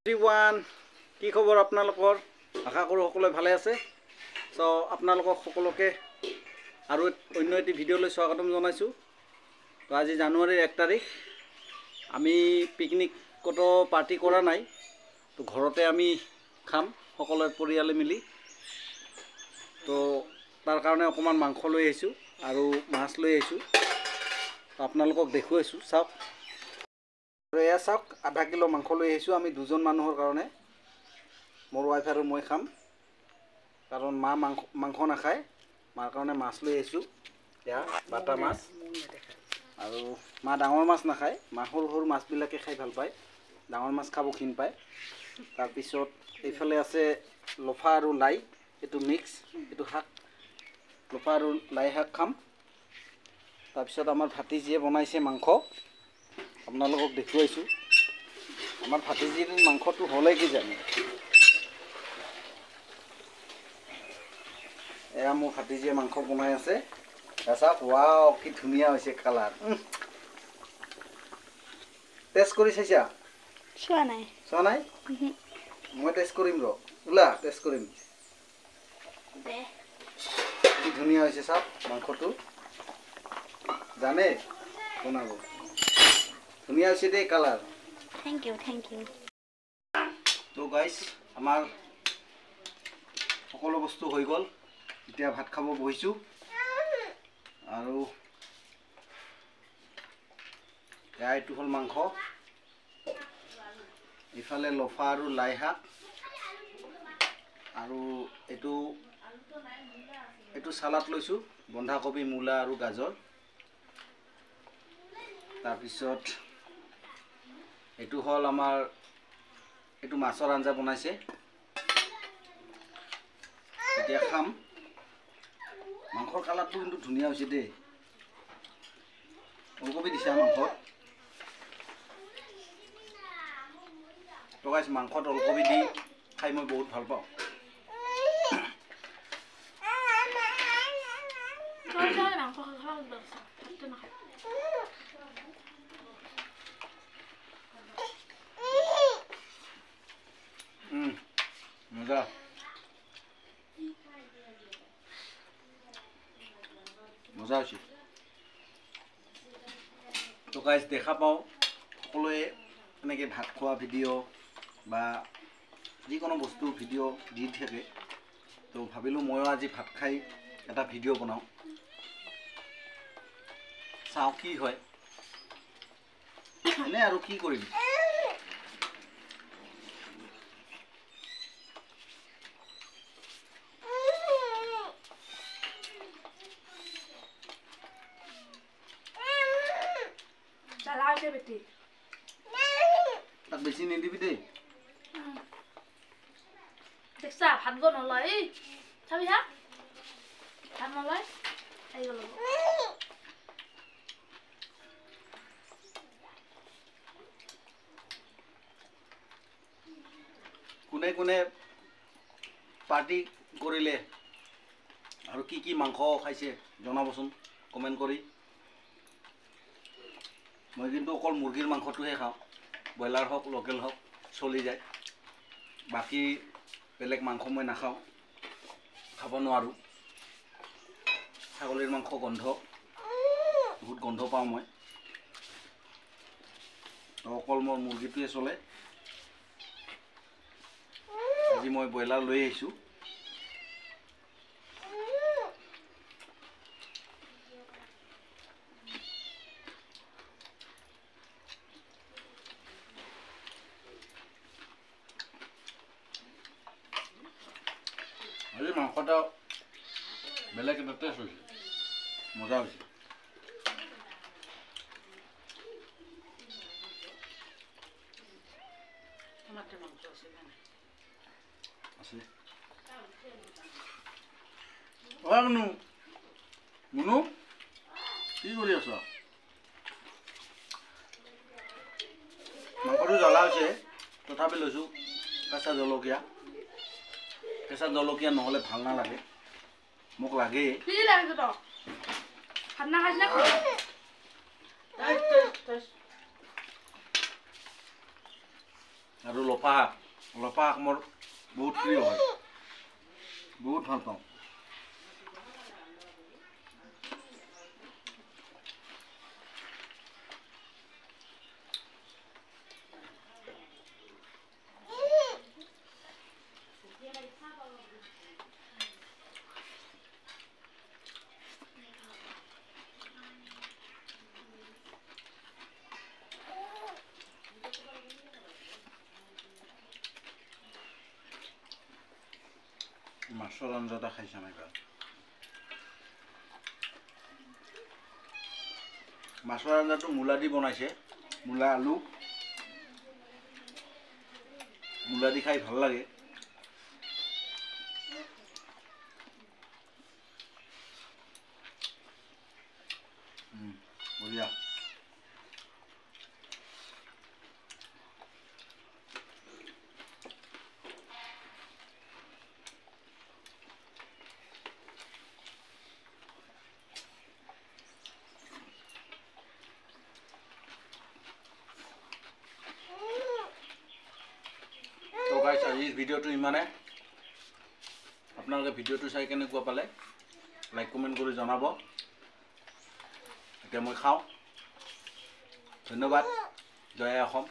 everyone, কি খবৰ আপোনালোকৰ? আশা কৰোঁ সকলোৱে ভালে আছে। সো আপোনালোকক সকলোকে আৰু অন্য এটি ভিডিঅ'লৈ স্বাগতম জনাইছোঁ। তো আজি জানুৱাৰীৰ 1 তাৰিখ। আমি পিকনিক কতো পাৰ্টি কৰা নাই, তো ঘৰতে আমি খাম সকলোৱে পৰিয়ালে মিলি। তো তাৰ কাৰণে অকমান মাংস লৈ আহিছোঁ আৰু মাছ লৈ আহিছোঁ। তো আপোনালোকক দেখুৱাইছোঁ, চাওক। এয়া চাওক, আধা কিলো মাংস লৈ আহিছোঁ আমি দুজন মানুহৰ কাৰণে। মোৰ ৱাইফ আৰু মই খাম, কাৰণ মা মাংস নাখায়। মাৰ কাৰণে মাছ লৈ আহিছোঁ। এয়া বাটা মাছ, আৰু মা ডাঙৰ মাছ নাখায়। মা সৰু সৰু মাছবিলাকে খাই ভাল পায়, ডাঙৰ মাছ খাব ক্ষীণ পায়। তাৰপিছত এইফালে আছে লফা আৰু লাই, এইটো মিক্স, এইটো শাক, লফা আৰু লাই শাক খাম। তাৰপিছত আমাৰ ভাতিজীয়ে বনাইছে মাংস, আপোনালোকক দেখুৱাইছোঁ। আমাৰ ভাতিজীৰ মাংসটো হ'লে কি জানে, এয়া মোৰ ভাতিজীয়ে মাংস বনাই আছে। চাওক, ৱাও কি ধুনীয়া হৈছে কালাৰ। টেষ্ট কৰি চাইছা? চোৱা নাই। চোৱা নাই? মই টেষ্ট কৰিম ৰ, ওলা টেষ্ট কৰিম। কি ধুনীয়া হৈছে চাওক মাংসটো, জানে বনাব। ধুনীয়া হৈছে the colour. Thank you, thank you. তো গাইজ, আমাৰ সকলো বস্তু হৈ গ'ল। এতিয়া ভাত খাব বহিছোঁ। আৰু এইটো হ'ল মাংস, ইফালে লফা আৰু লাই শাক, আৰু এইটো চালাড লৈছোঁ, বন্ধাকবি, মূলা আৰু গাজৰ। তাৰপিছত এইটো হ'ল আমাৰ, এইটো মাছৰ আঞ্জা বনাইছে। এতিয়া খাম। মাংসৰ কালাৰটো কিন্তু ধুনীয়া হৈছে দেই। ওলকবি দিছা মাংসত? তো গাইছ, মাংসত ওলকবি দি খাই মই বহুত ভাল পাওঁ। মজা। মজা হৈছে। তো গাইজ, দেখা পাওঁ সকলোৱে এনেকৈ ভাত খোৱা ভিডিঅ' বা যিকোনো বস্তু ভিডিঅ' দি থাকে। তো ভাবিলোঁ ময়ো আজি ভাত খাই এটা ভিডিঅ' বনাওঁ, চাওঁ কি হয়। এনে আৰু কি কৰিম। তাক বেছি নিদিবি দেই। দেখছা ভাত গো নলয়, চাবি হা, ভাত নলয়। আহি গ'ল। কোনে কোনে পাৰ্টি কৰিলে আৰু কি কি মাংস খাইছে জনাবচোন কমেণ্ট কৰি। মই কিন্তু অকল মুৰ্গীৰ মাংসটোহে খাওঁ, ব্ৰইলাৰ হওক লোকেল হওক চলি যায়। বাকী বেলেগ মাংস মই নাখাওঁ, খাব নোৱাৰোঁ। ছাগলীৰ মাংস বহুত গোন্ধ পাওঁ মই। অকল মোৰ মুৰ্গীটোৱে চলে। আজি মই ব্ৰইলাৰ লৈ আহিছোঁ। আজি মাংসটা বেলেগ এটা টেষ্ট হৈছে, মজা হৈছে। আছে মুনু, কি কৰি আছ? মাংসটো জ্বলা হৈছে, তথাপি লৈছোঁ কেঁচা জলকীয়া। কেঁচা জলকীয়া নহ'লে ভাল নালাগে, মোক লাগেই। আৰু লফা শাক মোৰ বহুত প্ৰিয় হয়, বহুত ভাল পাওঁ। মাছৰ আঞ্জা এটা খাইছা নাই এইবাৰ? মাছৰ আঞ্জাটো মূলা দি বনাইছে, মূলা আলু, মূলা দি খাই ভাল লাগে। বঢ়িয়া। তো গাইজ আজিৰ ভিডিঅ'টো ইমানে। আপোনালোকে ভিডিঅ'টো চাই কেনেকুৱা পালে লাইক কমেণ্ট কৰি জনাব। এতিয়া মই খাওঁ। ধন্যবাদ। জয় আই অসম।